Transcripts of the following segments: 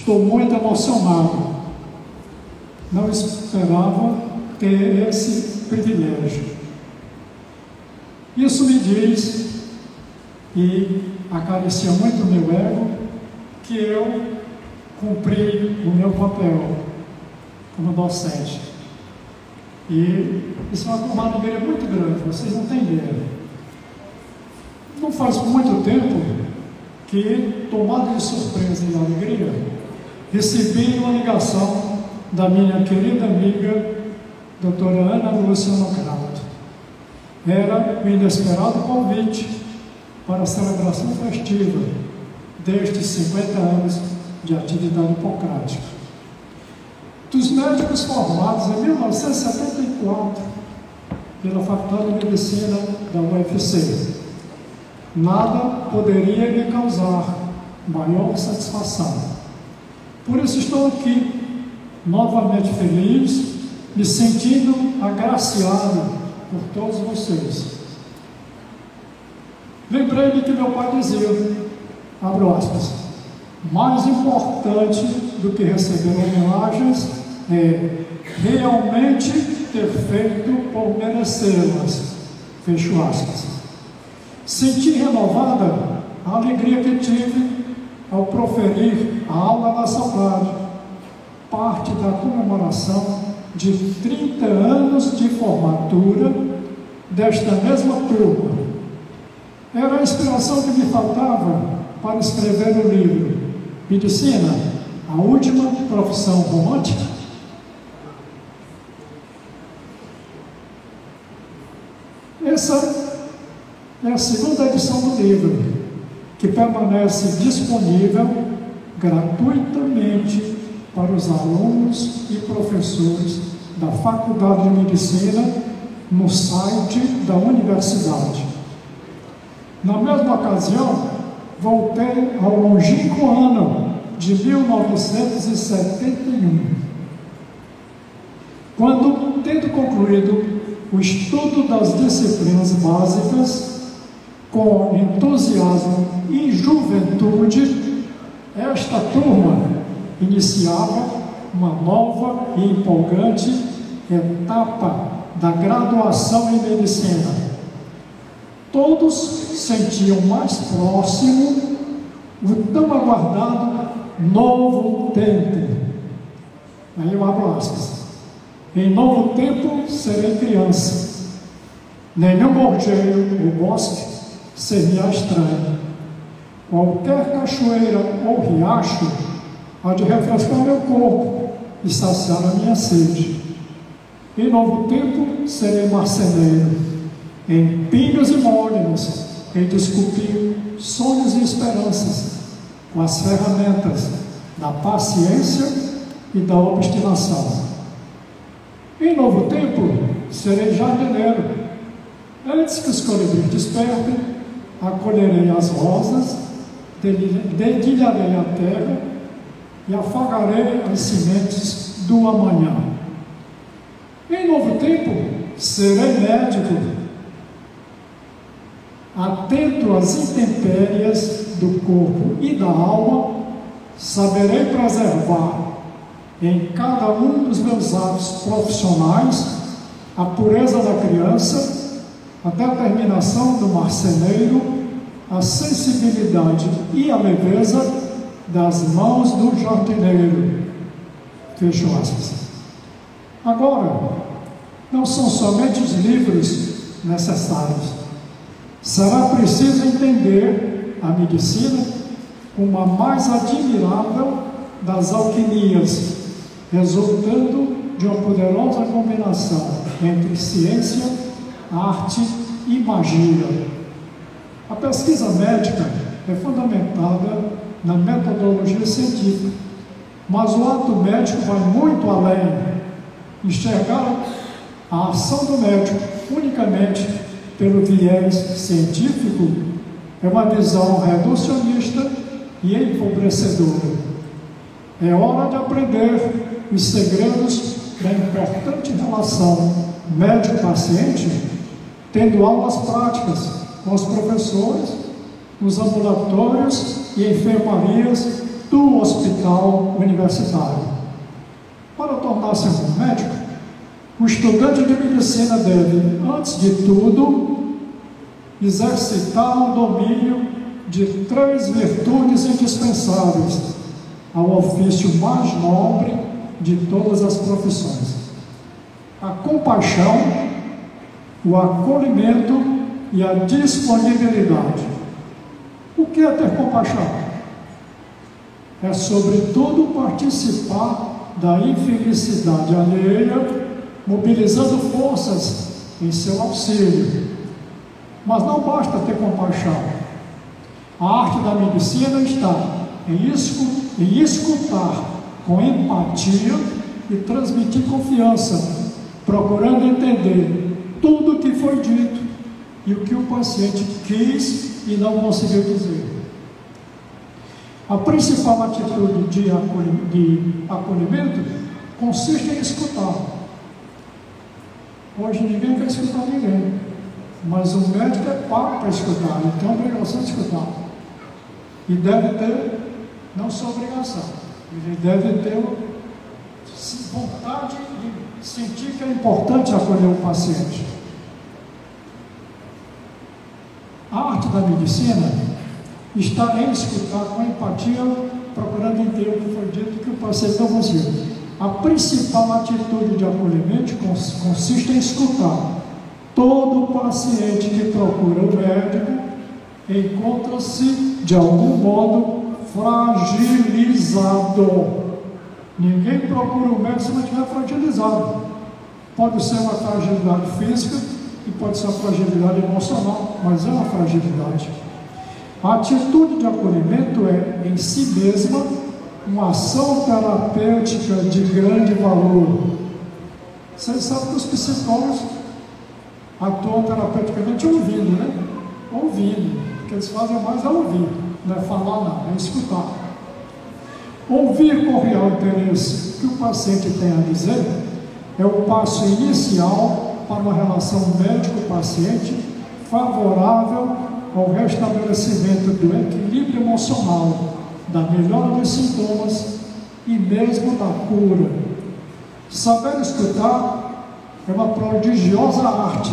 Estou muito emocionado. Não esperava ter esse privilégio. Isso me diz, e acaricia muito o meu ego, que eu cumpri o meu papel como docente. E isso é uma alegria muito grande, vocês não têm ideia. Não faz muito tempo que, tomado de surpresa e alegria, recebi uma ligação da minha querida amiga, doutora Ana Lúcia Nocrato. Era um inesperado convite para a celebração festiva destes 50 anos de atividade hipocrática. Dos médicos formados em 1974 pela Faculdade de Medicina da UFC, nada poderia me causar maior satisfação. Por isso estou aqui, novamente feliz, me sentindo agraciado por todos vocês. Lembrei-me que meu pai dizia, abro aspas, mais importante do que receber homenagens é realmente ter feito por merecê-las, fecho aspas. Senti renovada a alegria que tive ao proferir a aula na saudade, parte da comemoração de 30 anos de formatura desta mesma turma. Era a inspiração que me faltava para escrever o livro Medicina, a última profissão romântica. Essa é a segunda edição do livro, que permanece disponível gratuitamente para os alunos e professores da Faculdade de Medicina no site da universidade. Na mesma ocasião, voltei ao longínquo ano de 1971, quando, tendo concluído o estudo das disciplinas básicas, com entusiasmo e juventude, esta turma iniciava uma nova e empolgante etapa da graduação em medicina. Todos sentiam mais próximo o tão aguardado novo tempo. Aí eu abro aspas. Em novo tempo serei criança. Nenhum gorjeio ou bosque seria estranho. Qualquer cachoeira ou riacho há de refrescar meu corpo e saciar a minha sede. Em novo tempo serei marceneiro. Em pinhos e molinos, hei de esculpir sonhos e esperanças com as ferramentas da paciência e da obstinação. Em novo tempo, serei jardineiro. Antes que os colibris despertem, acolherei as rosas, dedilharei a terra e afagarei as sementes do amanhã. Em novo tempo, serei médico. Atento às intempéries do corpo e da alma, saberei preservar em cada um dos meus atos profissionais a pureza da criança, a determinação do marceneiro, a sensibilidade e a leveza das mãos do jardineiro. Fecho aspas. Agora, não são somente os livros necessários. Será preciso entender a medicina como a mais admirável das alquimias, resultando de uma poderosa combinação entre ciência, arte e magia. A pesquisa médica é fundamentada na metodologia científica, mas o ato médico vai muito além. Enxergar a ação do médico unicamente pelo viés científico é uma visão reducionista e empobrecedora. É hora de aprender os segredos da importante relação médico-paciente, tendo aulas práticas com os professores, nos ambulatórios e enfermarias do hospital universitário. Para tornar-se um bom médico, o estudante de medicina deve, antes de tudo, exercitar o domínio de 3 virtudes indispensáveis ao ofício mais nobre de todas as profissões: a compaixão, o acolhimento e a disponibilidade. O que é ter compaixão? É, sobretudo, participar da infelicidade alheia, mobilizando forças em seu auxílio. Mas não basta ter compaixão. A arte da medicina está em escutar com empatia e transmitir confiança, procurando entender tudo o que foi dito e o que o paciente quis e não conseguiu dizer. A principal atitude de acolhimento consiste em escutar. Hoje ninguém quer escutar ninguém, mas o médico é pago para escutar, ele tem a obrigação de escutar. E deve ter, não só obrigação, ele deve ter vontade de sentir que é importante acolher o paciente. A arte da medicina está em escutar com empatia, procurando entender o que foi dito e que o paciente não conseguiu. A principal atitude de acolhimento consiste em escutar. Todo paciente que procura o médico encontra-se, de algum modo, fragilizado. Ninguém procura o médico se não estiver fragilizado. Pode ser uma fragilidade física e pode ser uma fragilidade emocional, mas é uma fragilidade. A atitude de acolhimento é, em si mesma, uma ação terapêutica de grande valor. Vocês sabem que os psicólogos atuam terapeuticamente ouvindo, né? Ouvindo. O que eles fazem mais é ouvir, não é falar nada, é escutar. Ouvir com real interesse o que o paciente tem a dizer é o passo inicial para uma relação médico-paciente favorável ao restabelecimento do equilíbrio emocional, da melhora dos sintomas e mesmo da cura. Saber escutar é uma prodigiosa arte,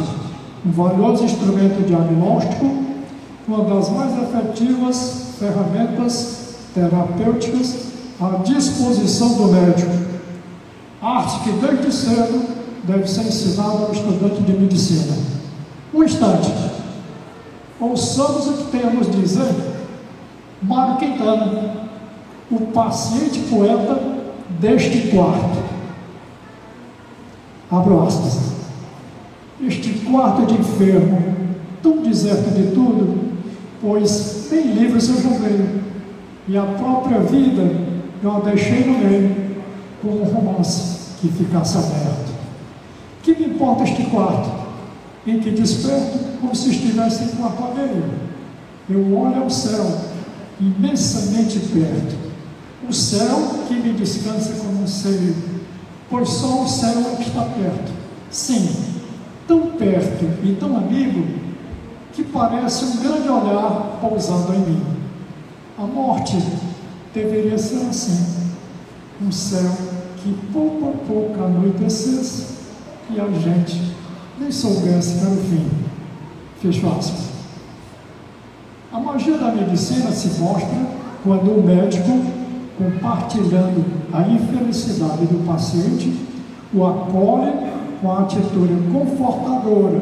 um valioso instrumento diagnóstico, uma das mais efetivas ferramentas terapêuticas à disposição do médico. Arte que desde cedo deve ser ensinada ao estudante de medicina. Um instante. Ouçamos o que tem a nos dizer Mário Quintana, o paciente poeta deste quarto. Abro aspas. Este quarto de enfermo, tão deserto de tudo, pois nem livros eu joguei, e a própria vida eu a deixei no meio, como um romance que ficasse aberto. Que me importa este quarto, em que desperto como se estivesse em quarto alheio? Eu olho ao céu, imensamente perto, o céu que me descansa como um seio, pois só o céu é que está perto. Sim, tão perto e tão amigo, que parece um grande olhar pousando em mim. A morte deveria ser assim, um céu que pouco a pouco anoitecesse e a gente nem soubesse que era o fim. Fecho aspas. A magia da medicina se mostra quando o médico, compartilhando a infelicidade do paciente, o acolhe com a atitude confortadora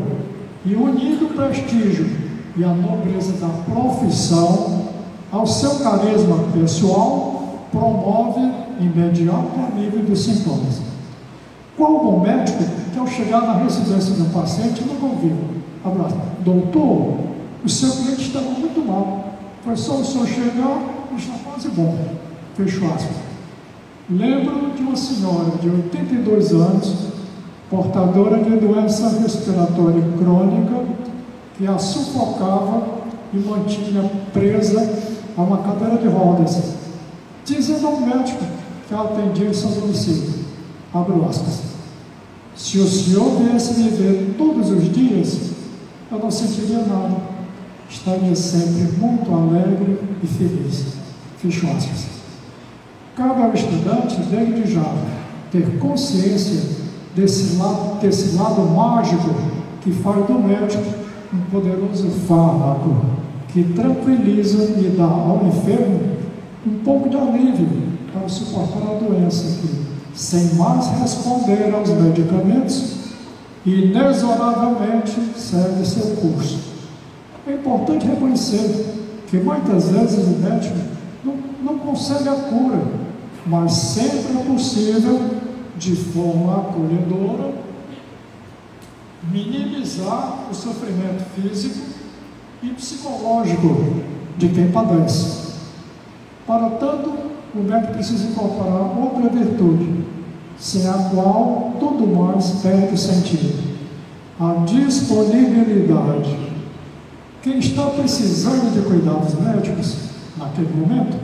e, unindo o prestígio e a nobreza da profissão ao seu carisma pessoal, promove imediato alívio dos sintomas. Qual bom médico que, ao chegar na residência do paciente, não ouviu: abraço, doutor, o seu cliente estava muito mal, foi só o senhor chegar e está quase bom. Fecho aspas. Lembro de uma senhora de 82 anos, portadora de doença respiratória crônica, que a sufocava e mantinha presa a uma cadeira de rodas, dizendo ao médico que a atendia em seu domicílio. Abro aspas. Se o senhor viesse me ver todos os dias, eu não sentiria nada. Estaria sempre muito alegre e feliz. Fecho aspas. Cabe ao estudante, desde já, ter consciência desse lado mágico que faz do médico um poderoso fármaco que tranquiliza e dá ao enfermo um pouco de alívio para suportar a doença que, sem mais responder aos medicamentos, inexoravelmente segue seu curso. É importante reconhecer que muitas vezes o médico não consegue a cura, mas sempre é possível, de forma acolhedora, minimizar o sofrimento físico e psicológico de quem padece. Para tanto, o médico precisa incorporar outra virtude, sem a qual tudo mais perde sentido: a disponibilidade. Quem está precisando de cuidados médicos naquele momento,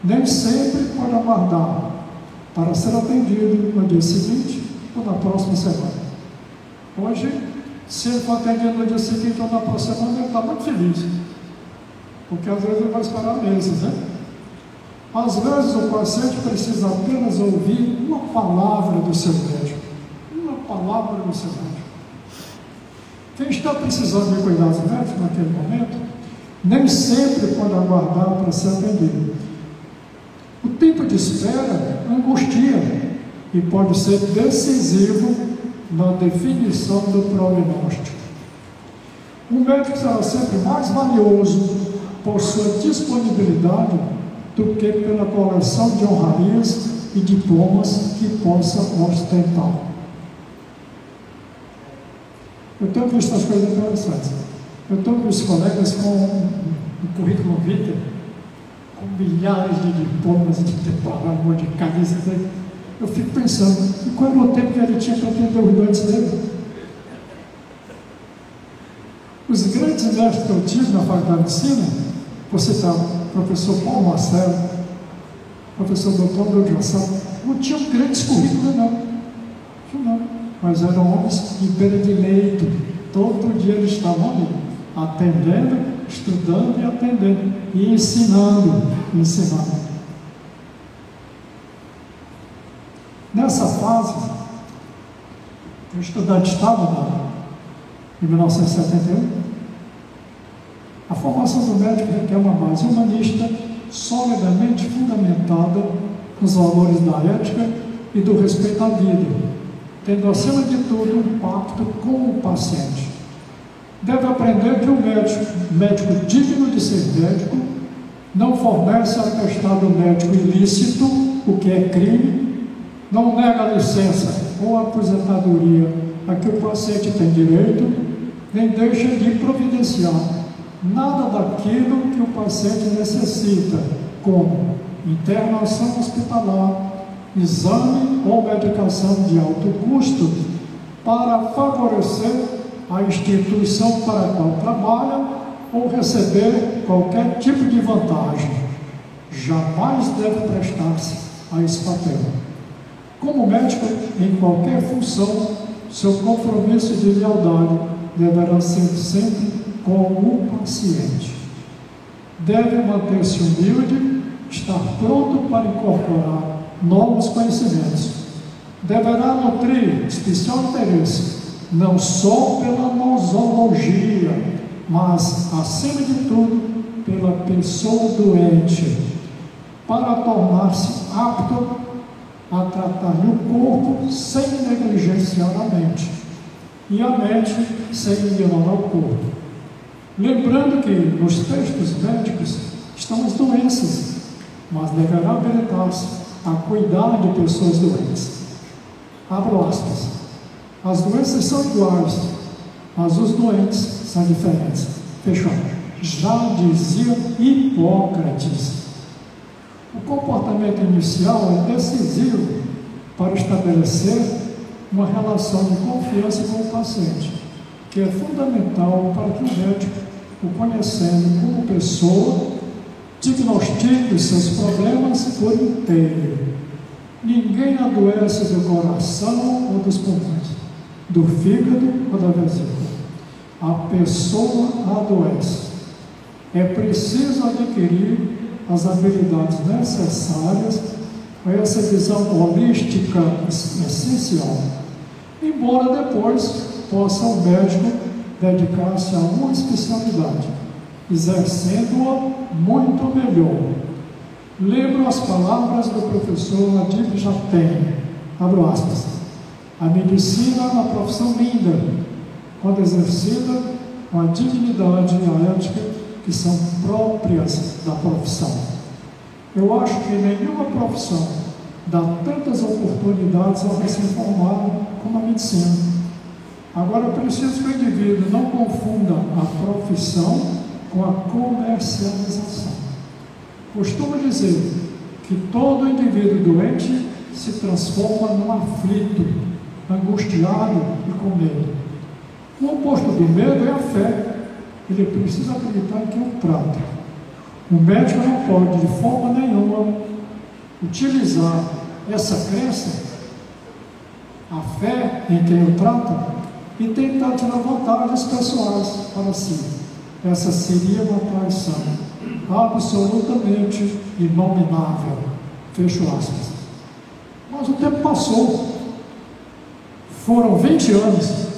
nem sempre pode aguardar para ser atendido no dia seguinte ou na próxima semana. Hoje, se ele for atendido no dia seguinte ou na próxima semana, ele está muito feliz, porque às vezes ele vai esperar meses, né? Às vezes o paciente precisa apenas ouvir uma palavra do seu médico. Uma palavra do seu médico. Quem está precisando de cuidados médicos naquele momento, nem sempre pode aguardar para ser atendido. O tempo de espera angustia e pode ser decisivo na definição do prognóstico. O médico será sempre mais valioso por sua disponibilidade do que pela coleção de honrarias e diplomas que possa ostentar. Eu tenho visto as coisas interessantes. Eu tenho visto colegas com um currículo vitae, com milhares de diplomas, de diplomas, de cabeças. Eu fico pensando, e qual era o tempo que ele tinha para atender os doentes dele? Os grandes mestres que eu tive na faculdade de medicina, vou citar o professor Paulo Marcelo, professor doutor Belgraçado, não tinham grandes currículos, não, mas eram homens de beira de leito. Todo dia eles estavam ali, atendendo, estudando e atendendo, e ensinando. Nessa fase, o estudante estava em 1971, a formação do médico requer uma base humanista solidamente fundamentada nos valores da ética e do respeito à vida, tendo acima de tudo um pacto com o paciente. Deve aprender que o médico digno de ser médico não fornece atestado médico ilícito, o que é crime, não nega licença ou aposentadoria a que o paciente tem direito, nem deixa de providenciar nada daquilo que o paciente necessita, como internação hospitalar, exame ou medicação de alto custo, para favorecer a instituição para a qual trabalha ou receber qualquer tipo de vantagem. Jamais deve prestar-se a esse papel. Como médico, em qualquer função, seu compromisso de lealdade deverá ser sempre com o paciente. Deve manter-se humilde, estar pronto para incorporar novos conhecimentos. Deverá nutrir especial interesse, não só pela nosologia, mas, acima de tudo, pela pessoa doente, para tornar-se apto a tratar-lhe o corpo sem negligenciar a mente, e a mente sem ignorar o corpo. Lembrando que nos textos médicos estão as doenças, mas deverá habilitar-se a cuidar de pessoas doentes. Abro aspas. As doenças são iguais, mas os doentes são diferentes. Fechou. Já dizia Hipócrates. O comportamento inicial é decisivo para estabelecer uma relação de confiança com o paciente, que é fundamental para que o médico, o conhecendo como pessoa, diagnostique os seus problemas por inteiro. Ninguém adoece do coração ou dos pulmões, do fígado ou da vesícula. A pessoa adoece. É preciso adquirir as habilidades necessárias a essa visão holística essencial, embora depois possa o médico dedicar-se a uma especialidade, exercendo-a muito melhor. Lembro as palavras do professor Adib Jatem, abro aspas, a medicina é uma profissão linda, quando exercida com a dignidade e a ética que são próprias da profissão. Eu acho que nenhuma profissão dá tantas oportunidades ao recém-formado como a medicina. Agora, é preciso que o indivíduo não confunda a profissão com a comercialização. Costumo dizer que todo indivíduo doente se transforma num aflito, angustiado e com medo. O oposto do medo é a fé. Ele precisa acreditar em quem o trata. O médico não pode, de forma nenhuma, utilizar essa crença, a fé em quem o trata, e tentar tirar vantagens pessoais para si. Essa seria uma traição absolutamente inominável. Fecho aspas. Mas o tempo passou. Foram 20 anos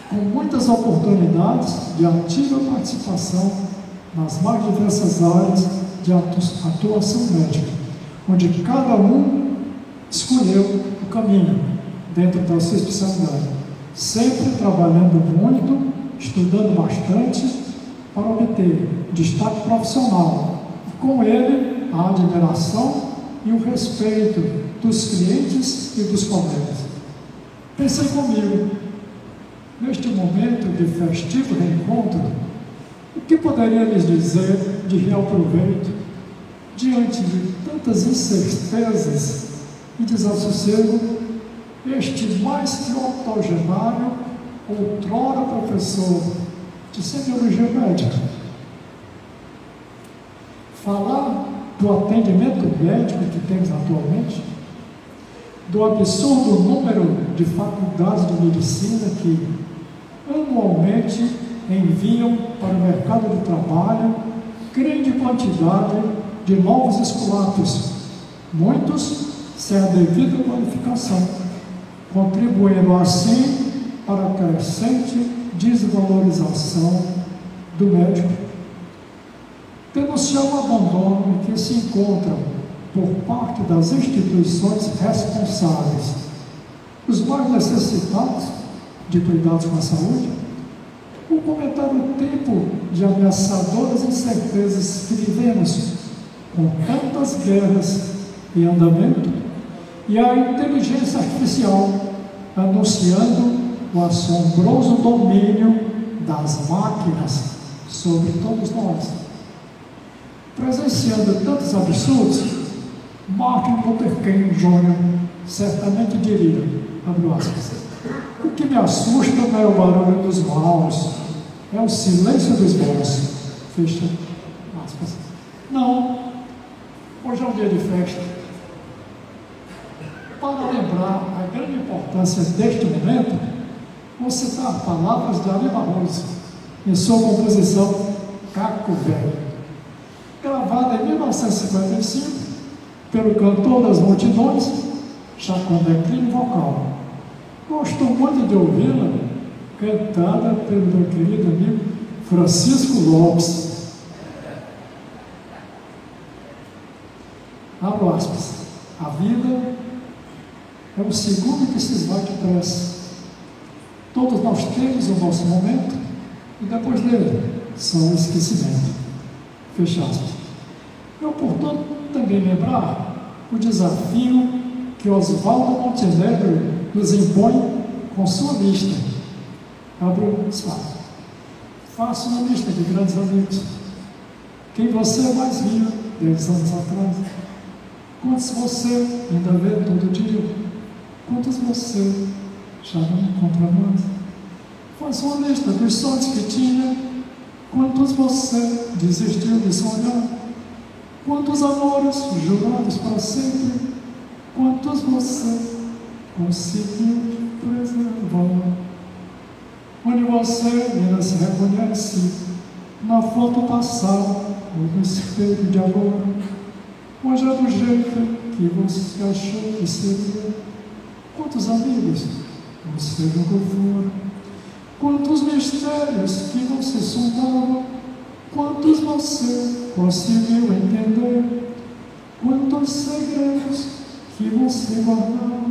com muitas oportunidades de ativa participação nas mais diversas áreas de atuação médica, onde cada um escolheu o caminho dentro da sua especialidade, sempre trabalhando muito, estudando bastante para obter destaque profissional, e com ele a admiração e o respeito dos clientes e dos colegas. Pensei comigo, neste momento de festivo reencontro, o que poderia lhes dizer de real proveito diante de tantas incertezas e desassossego? Este mais que octogenário, outrora professor de semiologia médica, falar do atendimento médico que temos atualmente, do absurdo número de faculdades de medicina que anualmente enviam para o mercado de trabalho grande quantidade de novos escolapios, muitos sem a devida qualificação, contribuindo assim para a crescente desvalorização do médico. Denunciar o abandono em que se encontram por parte das instituições responsáveis os mais necessitados de cuidados com a saúde, o comentar o tempo de ameaçadoras incertezas que vivemos, com tantas guerras em andamento, e a inteligência artificial anunciando o assombroso domínio das máquinas sobre todos nós. Presenciando tantos absurdos, Martin Luther King Jr. certamente diria, abre aspas, o que me assusta não é o barulho dos maus, é o silêncio dos bons, fecha aspas. Não, hoje é um dia de festa. Para lembrar a grande importância deste momento, vou citar palavras de Ari Barroso, em sua composição Caco Velho, gravada em 1955 pelo cantor das multidões, Chacondé Crime Vocal. Gosto muito de ouvi-la cantada pelo meu querido amigo Francisco Lopes. Abro aspas. A vida é um segundo que se esvai depressa. Todos nós temos o nosso momento e depois dele só o esquecimento. Fecha aspas. É oportuno também lembrar o desafio que Oswaldo Montenegro nos impõe com sua lista. Abro espaço. Faça uma lista de grandes amigos. Quem você mais via 10 anos atrás? Quantos você ainda vê todo dia? Quantos você já não encontra mais? Faça uma lista dos sonhos que tinha. Quantos você desistiu de sonhar? Quantos amores jurados para sempre? Quantos você conseguiu preservar? Onde você ainda se reconhece na foto passada ou no espelho de agora? Hoje é do jeito que você achou que seria. Quantos amigos você nunca foi? Quantos mistérios que você sondava? Quantos você conseguiu entender? Quantos segredos que você guardava?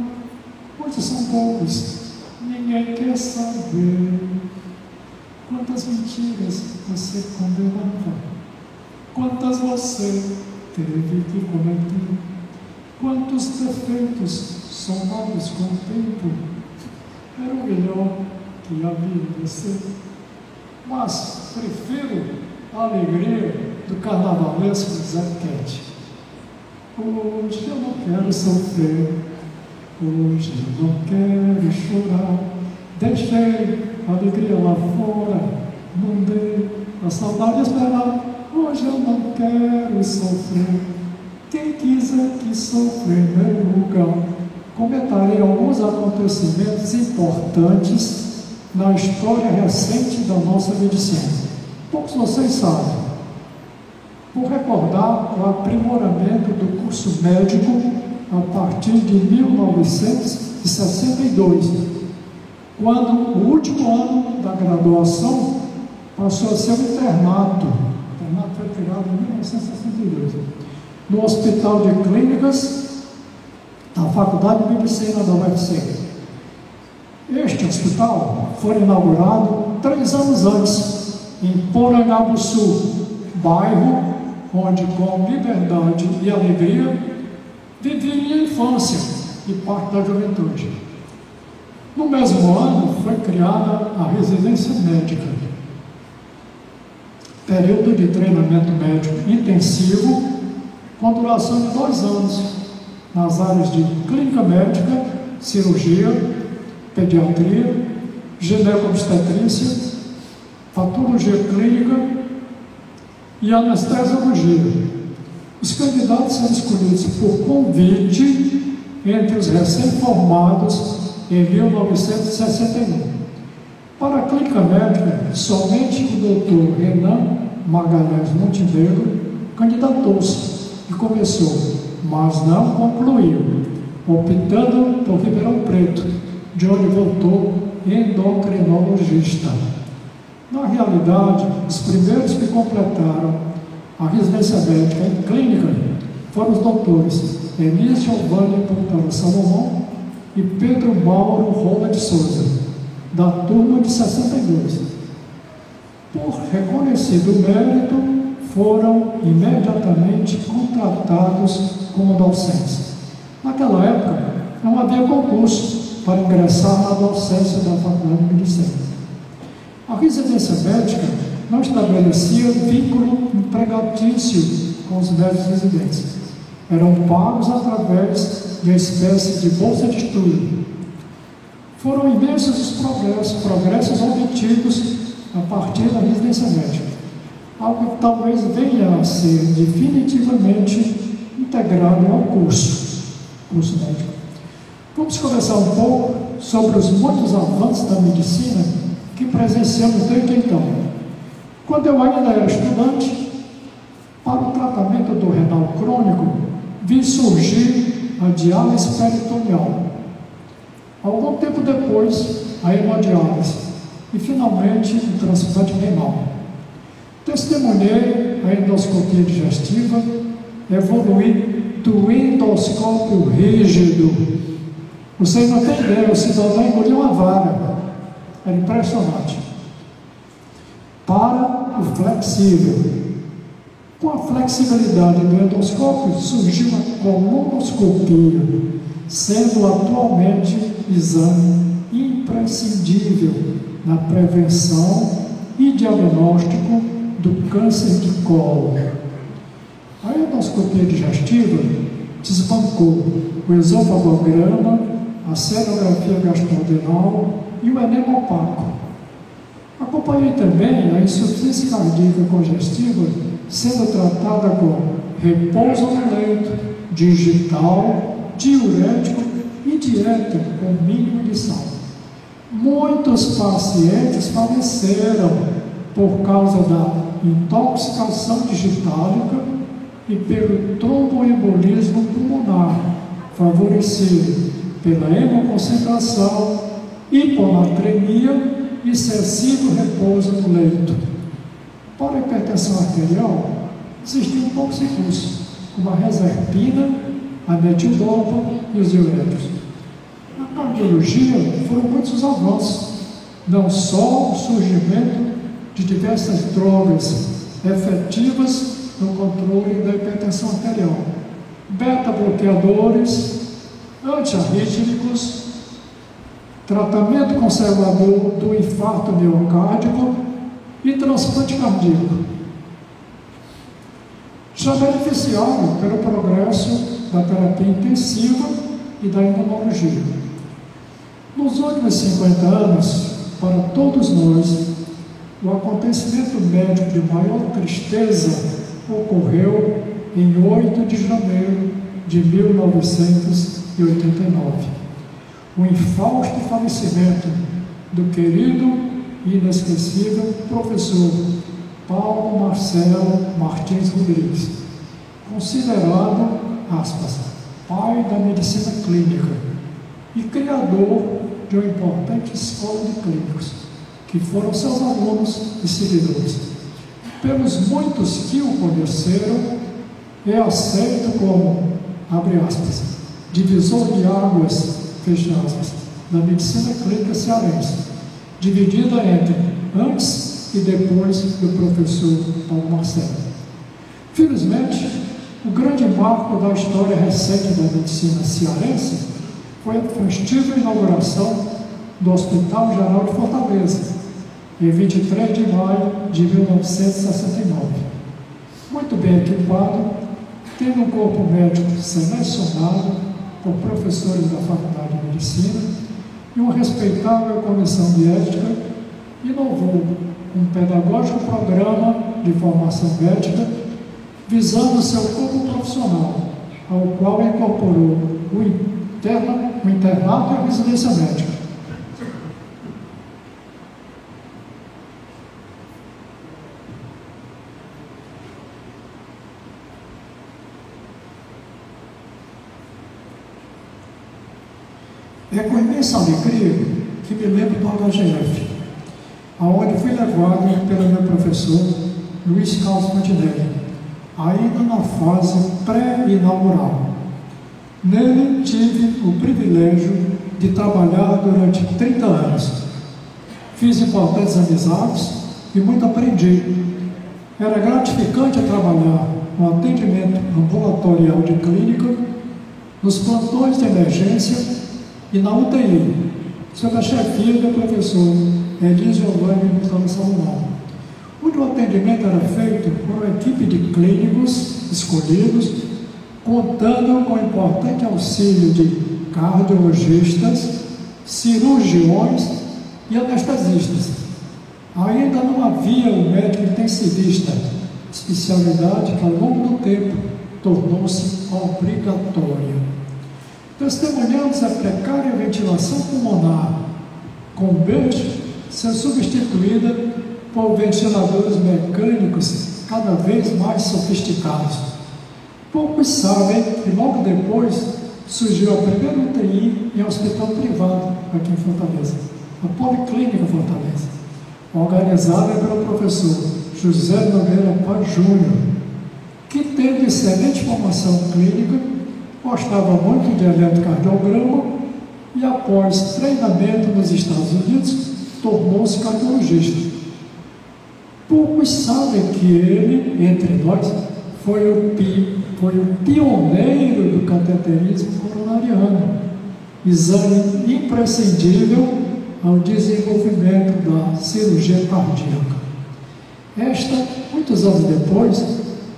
Muitos são poucos, ninguém quer saber. Quantas mentiras você condenava? Quantas você teve que cometer? Quantos defeitos somados com o tempo? Era o melhor que havia em você. Mas prefiro a alegria do carnavalesco Zequete. Hoje eu não quero sofrer, hoje eu não quero chorar. Deixei a alegria lá fora, não dei a saudade esperar. Hoje eu não quero sofrer, quem quiser que sofrer em meu lugar. Comentarei alguns acontecimentos importantes na história recente da nossa medicina. Poucos vocês sabem. Vou recordar o aprimoramento do curso médico a partir de 1962, quando o último ano da graduação passou a ser um internato. O internato foi criado em 1962, no Hospital de Clínicas da Faculdade de Medicina da UFC. Este hospital foi inaugurado 3 anos antes, em Porangabuçu, bairro onde, com liberdade e alegria, vivi minha infância e parte da juventude. No mesmo ano, foi criada a residência médica, período de treinamento médico intensivo, com duração de 2 anos, nas áreas de clínica médica, cirurgia, pediatria, gineco-obstetrícia, patologia clínica e anestesiologia. Os candidatos são escolhidos por convite entre os recém-formados em 1961. Para a clínica médica, somente o doutor Renan Magalhães Montenegro candidatou-se e começou, mas não concluiu, optando por Ribeirão Preto, de onde voltou endocrinologista. Na realidade, os primeiros que completaram a residência médica em clínica foram os doutores Elis Giovanni Pontano Salomão e Pedro Mauro Rola de Souza, da turma de 62. Por reconhecido mérito, foram imediatamente contratados como docentes. Naquela época, não havia concurso para ingressar na docência da Faculdade de Medicina. A residência médica não estabelecia vínculo empregatício com os médicos residentes. Eram pagos através de uma espécie de bolsa de estudo. Foram imensos os progressos obtidos a partir da residência médica, algo que talvez venha a ser definitivamente integrado ao curso médico. Vamos conversar um pouco sobre os muitos avanços da medicina que presenciamos desde então. Quando eu ainda era estudante, para o tratamento do renal crônico, vi surgir a diálise peritoneal. Algum tempo depois, a hemodiálise e, finalmente, o transplante renal. Testemunhei a endoscopia digestiva, evoluí do endoscópio rígido. Vocês não têm ideia, o cidadão engoliu uma vara. Era impressionante. Para o flexível. Com a flexibilidade do endoscópio, surgiu a colonoscopia, sendo atualmente exame imprescindível na prevenção e diagnóstico do câncer de colo. A endoscopia digestiva desbancou o esofagograma, a cenografia gastrodental e o enema opaco. Acompanhei também a insuficiência cardíaca congestiva sendo tratada com repouso no leito, digital, diurético e dieta com mínimo de sal. Muitos pacientes faleceram por causa da intoxicação digitálica e pelo tromboembolismo pulmonar, favorecido pela hemoconcentração, hiponatremia e excessivo repouso no leito. Para a hipertensão arterial, existiam poucos recursos, como a reserpina, a metildopa e os diuréticos. Na cardiologia foram muitos os avanços, não só o surgimento de diversas drogas efetivas no controle da hipertensão arterial, beta-bloqueadores, antiarrítmicos, tratamento conservador do infarto miocárdico e transplante cardíaco. Já beneficiaram pelo progresso da terapia intensiva e da imunologia. Nos últimos 50 anos, para todos nós, o acontecimento médico de maior tristeza ocorreu em 8 de janeiro de 1989. O infausto falecimento do querido e inesquecível professor Paulo Marcelo Martins Rodrigues, considerado, aspas, pai da medicina clínica e criador de uma importante escola de clínicos, que foram seus alunos e seguidores. Pelos muitos que o conheceram, é aceito como, abre aspas, divisor de águas, fecha aspas, da medicina clínica cearense, dividida entre antes e depois do professor Paulo Marcelo. Felizmente, o grande marco da história recente da medicina cearense foi a festiva inauguração do Hospital Geral de Fortaleza, em 23 de maio de 1969. Muito bem equipado, tendo um corpo médico selecionado por professores da Faculdade de Medicina e uma respeitável comissão de ética, inovou um pedagógico programa de formação médica visando seu corpo profissional, ao qual incorporou o internato e a residência médica. É com imensa alegria que me lembro do HGF, aonde fui levado pelo meu professor Luiz Carlos Fontenelle, ainda na fase pré-inaugural. Nele tive o privilégio de trabalhar durante 30 anos. Fiz importantes amizades e muito aprendi. Era gratificante trabalhar no atendimento ambulatorial de clínica, nos plantões de emergência e na UTI, sob a chefia do professor Elis Giovanni Gustavo Salomão, onde o atendimento era feito por uma equipe de clínicos escolhidos, contando com o importante auxílio de cardiologistas, cirurgiões e anestesistas. Ainda não havia o médico intensivista, especialidade que ao longo do tempo tornou-se obrigatória. Testemunhamos a precária ventilação pulmonar, com BERT ser substituída por ventiladores mecânicos cada vez mais sofisticados. Poucos sabem que logo depois surgiu a primeira UTI em hospital privado aqui em Fortaleza, a Policlínica Fortaleza, organizada pelo professor José Nogueira Paz Júnior, que teve excelente formação clínica, gostava muito de eletrocardiograma e, após treinamento nos Estados Unidos, tornou-se cardiologista. Poucos sabem que ele, entre nós, foi o pioneiro do cateterismo coronariano, exame imprescindível ao desenvolvimento da cirurgia cardíaca. Esta, muitos anos depois,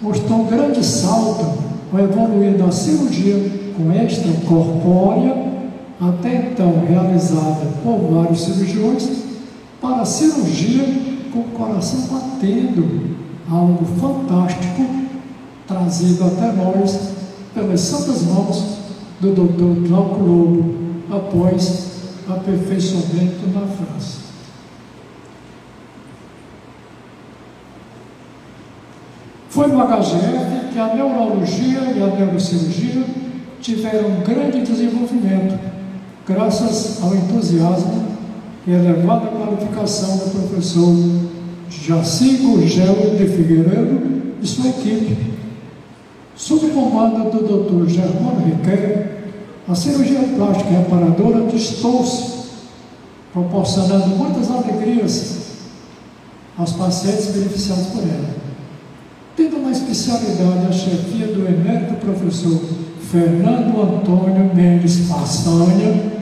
mostrou um grande salto ao evoluir da cirurgia com extracorpórea, até então realizada por vários cirurgiões, para a cirurgia com o coração batendo, algo fantástico, trazido até nós pelas santas mãos do Dr. Glauco Lobo, após aperfeiçoamento na França. Foi no HGF que a neurologia e a neurocirurgia tiveram um grande desenvolvimento, graças ao entusiasmo e elevada qualificação do professor Jaci Gurgel de Figueiredo e sua equipe. Sob o comando do Dr. Germano Riquet, a cirurgia plástica reparadora distou-se, proporcionando muitas alegrias aos pacientes beneficiados por ela. Tendo na especialidade a chefia do emérito professor Fernando Antônio Mendes Façanha,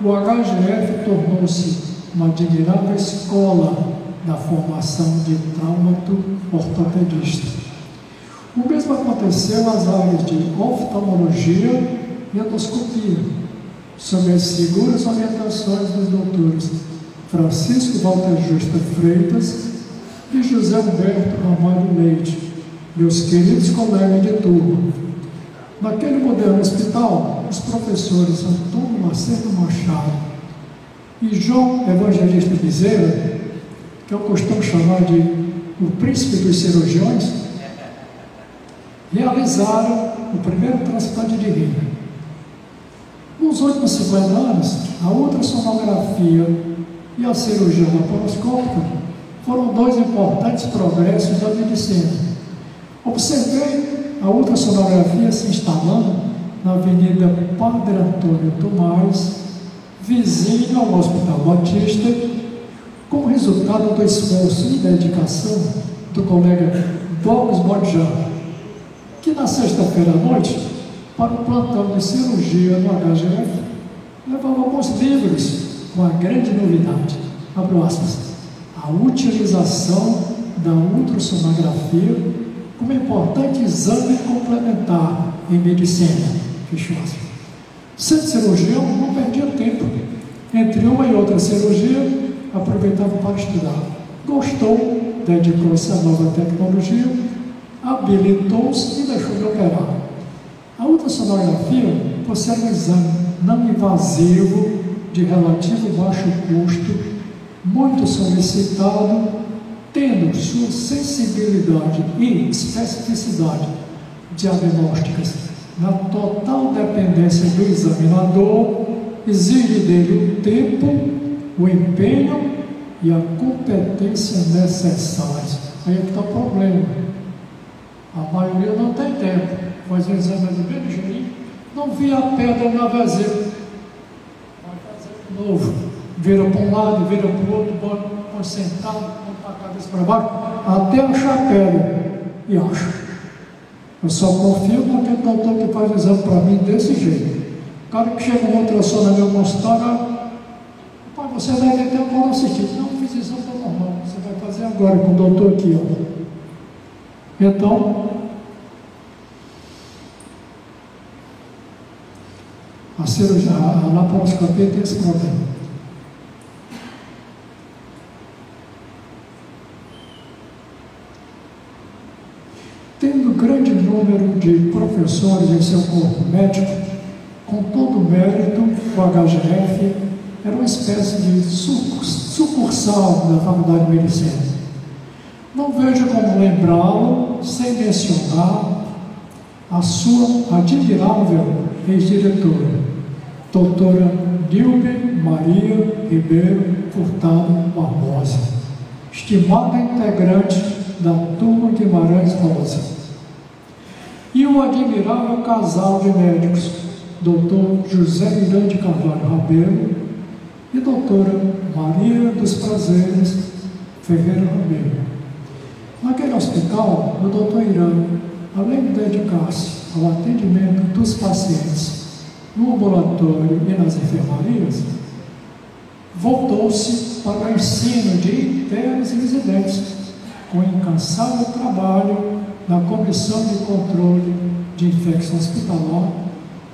o HGF tornou-se uma admirável escola da formação de traumato-ortopedista. O mesmo aconteceu nas áreas de oftalmologia e endoscopia, sob as seguras orientações dos doutores Francisco Walter Justa Freitas e José Humberto Ramalho Leite, meus queridos colegas de turma. Naquele moderno hospital, os professores Antônio Macedo Machado e João Evangelista Bezerra, que eu costumo chamar de o príncipe dos cirurgiões, realizaram o primeiro transplante de rim. Nos últimos 50 anos, a ultrassonografia e a cirurgia laparoscópica foram dois importantes progressos da medicina. Observei a ultrassonografia se instalando na Avenida Padre Antônio Tomás, vizinho ao Hospital Batista, como resultado do esforço e dedicação do colega Douglas Bodjar, que na sexta-feira à noite, para o plantão de cirurgia no HGF, levava alguns livros com a grande novidade, abro aspas, a utilização da ultrassonografia como importante exame complementar em medicina, fecho aspas. Sendo cirurgião, não perdia tempo. Entre uma e outra cirurgia, aproveitava para estudar. Gostou, dedicou-se à nova tecnologia, habilitou-se e deixou de operar. A ultrassonografia, por ser um exame não invasivo, de relativo baixo custo, muito solicitado, tendo sua sensibilidade e especificidade diagnósticas na total dependência do examinador, exige dele o tempo, o empenho e a competência necessárias. Aí é que está o problema. A maioria não tem tempo, faz o exame bem ligeirinho, não via a pedra na vesícula, vai fazer de novo, vira para um lado, vira para o outro, põe sentado, põe para a cabeça para baixo, até achar a pedra, e acha. Eu só confio naquele doutor que faz o exame para mim desse jeito. O cara que chega no ultrassom no meu consultório, pai, você deve ter um colocistite. Não, fiz exame normal, você vai fazer agora com o doutor aqui, ó. Então, a cirurgia, a laparoscopia tem esse problema. Tendo grande número de professores em seu corpo médico, com todo o mérito, o HGF era uma espécie de sucursal da Faculdade de Medicina. Não vejo como lembrá-lo sem mencionar a sua admirável ex-diretora, doutora Nilbe Maria Ribeiro Furtado Barbosa, estimada integrante da turma Guimarães Rosa, e o admirável casal de médicos, doutor José Miranda Carvalho Rabelo e doutora Maria dos Prazeres Ferreira Rabelo. Naquele hospital, o doutor Irã, além de dedicar-se ao atendimento dos pacientes no ambulatório e nas enfermarias, voltou-se para o ensino de internos e residentes, com incansável trabalho na Comissão de Controle de Infecção Hospitalar,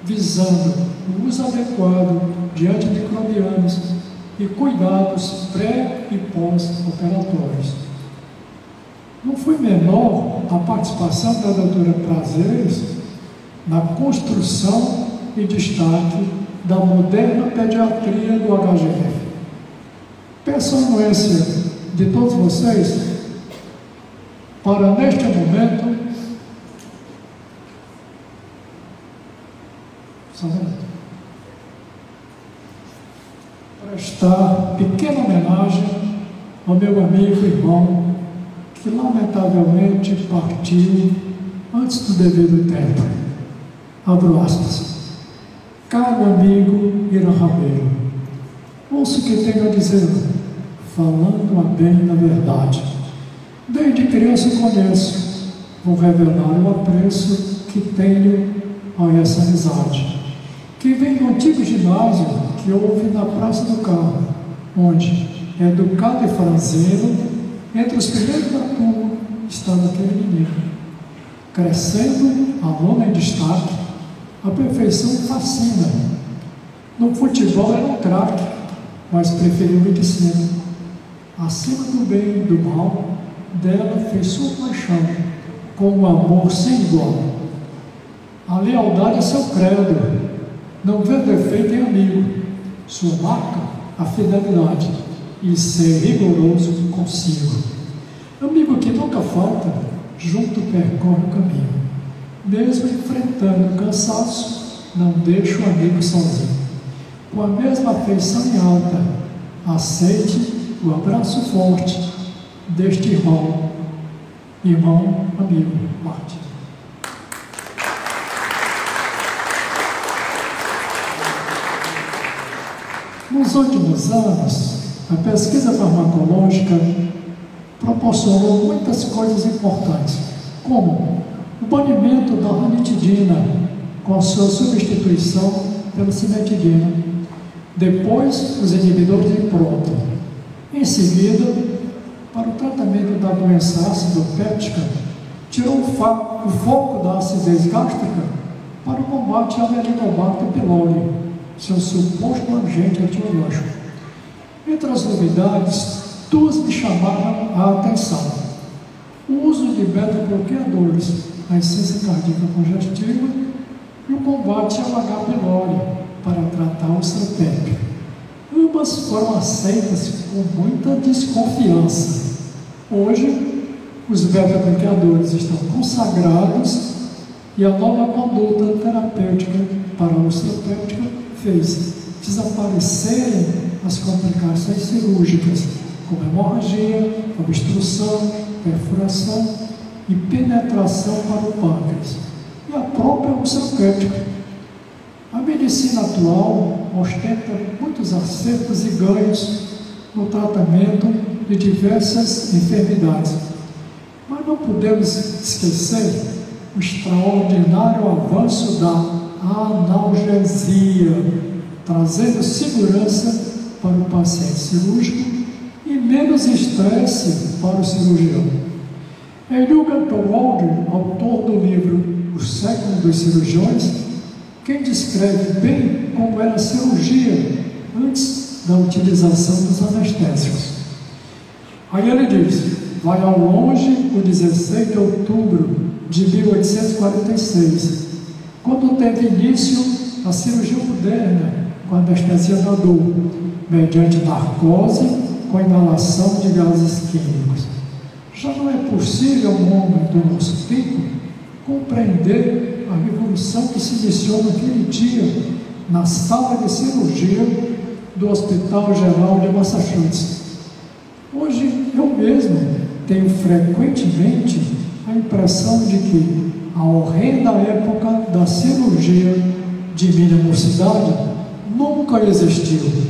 visando o uso adequado de antimicrobianos e cuidados pré- e pós-operatórios. Não foi menor a participação da doutora Prazeres na construção e destaque da moderna pediatria do HGF. Peço a anuência de todos vocês para, neste momento, Só um minuto. Prestar pequena homenagem ao meu amigo e irmão, que lamentavelmente partiu antes do devido tempo. Abro aspas. Caro amigo Irã Rabeiro, ouço o que tenho a dizer, falando a bem da verdade. Desde criança conheço, vou revelar o apreço que tenho a essa amizade, que vem do antigo ginásio que houve na Praça do Carmo, onde, educado e franzino, entre os primeiros da turma estava aquele menino. Crescendo, aluno em destaque, a perfeição fascina. No futebol era um craque, mas preferiu medicina. Acima do bem e do mal, dela fez sua paixão, com um amor sem igual. A lealdade é seu credo, não vê defeito em amigo. Sua marca, a fidelidade, e ser rigoroso consigo. Amigo que nunca falta, junto percorre o caminho. Mesmo enfrentando o cansaço, não deixa o amigo sozinho. Com a mesma afeição em alta, aceite o abraço forte deste irmão, amigo, Martim. Nos últimos anos, a pesquisa farmacológica proporcionou muitas coisas importantes, como o banimento da ranitidina com sua substituição pela cimetidina, depois os inibidores de próton. Em seguida, para o tratamento da doença ácido-péptica, tirou o foco da acidez gástrica para o combate ao Helicobacter pylori, seu suposto agente etiológico. Entre as novidades, duas me chamaram a atenção: o uso de beta-bloqueadores na insuficiência cardíaca congestiva e o combate ao H. pylori para tratar o ulceropépio. Ambas foram aceitas com muita desconfiança. Hoje, os beta-bloqueadores estão consagrados e a nova conduta terapêutica para a ulceropéptica fez desaparecerem as complicações cirúrgicas, como hemorragia, obstrução, perfuração e penetração para o pâncreas, e a própria ulceropéptica. A medicina atual ostenta muitos acertos e ganhos no tratamento de diversas enfermidades, mas não podemos esquecer o extraordinário avanço da analgesia, trazendo segurança para o paciente cirúrgico e menos estresse para o cirurgião. Eiljugan Towalder, autor do livro O Século dos Cirurgiões, quem descreve bem como era a cirurgia antes da utilização dos anestésicos. Aí ele diz: vai ao longe o 16 de outubro de 1846, quando teve início a cirurgia moderna com anestesia da dor, mediante narcose com inalação de gases químicos. Já não é possível, no momento do nosso tempo, compreender a revolução que se iniciou naquele dia na sala de cirurgia do Hospital Geral de Massachusetts. Hoje eu mesmo tenho frequentemente a impressão de que a horrenda época da cirurgia de minha mocidade nunca existiu.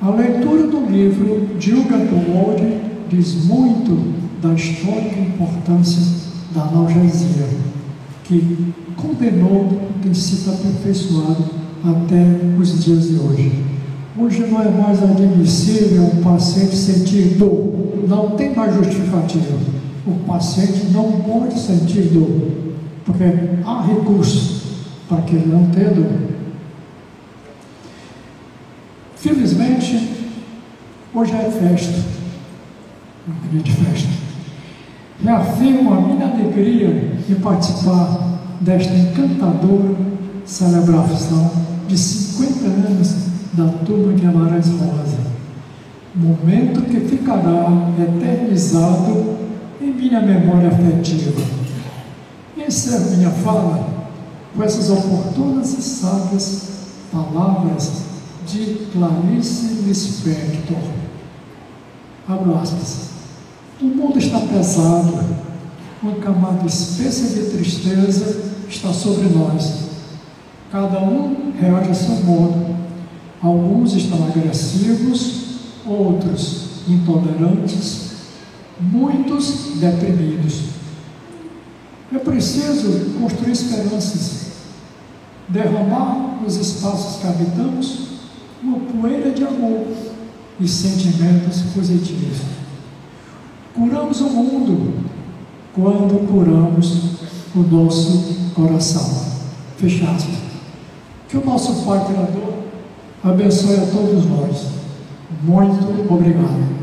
A leitura do livro de Eiljugan Towalder diz muito da histórica importância da analgesia, que condenou tem sido aperfeiçoado até os dias de hoje. Hoje não é mais admissível um paciente sentir dor, não tem mais justificativa. O paciente não pode sentir dor, porque há recurso para que ele não tenha dor. Felizmente, hoje é festa, um dia de festa. Reafirmo a minha alegria em participar desta encantadora celebração de 50 da turma Guimarães Rosa. Momento que ficará eternizado em minha memória afetiva. Encerro minha fala com essas oportunas e sábias palavras de Clarice Lispector. Abro aspas. O mundo está pesado, uma camada espessa de tristeza está sobre nós. Cada um reage a seu modo. Alguns estão agressivos, outros intolerantes, muitos deprimidos. É preciso construir esperanças, derramar nos espaços que habitamos uma poeira de amor e sentimentos positivos. Curamos o mundo quando curamos o nosso coração. Fecha aspas. Que o nosso Pai Criador abençoe a todos nós. Muito obrigado.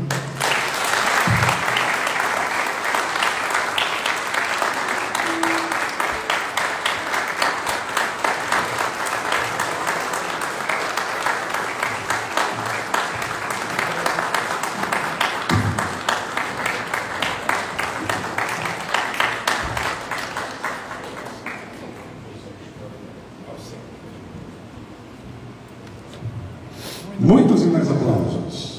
Muitos e mais aplausos.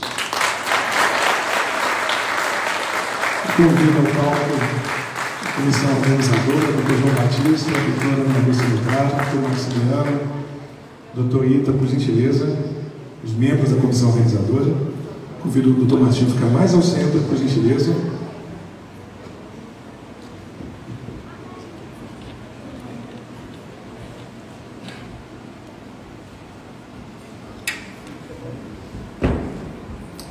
Convido ao palco a comissão organizadora, Dr. João Batista, doutora Ana Lúcia Lucar, doutor Maximiliano, doutor Ita, por gentileza, os membros da comissão organizadora. Convido o doutor Martinho a ficar mais ao centro, por gentileza.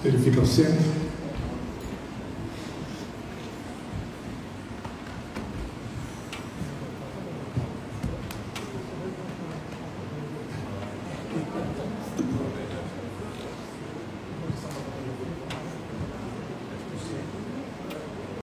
Ele fica ao centro.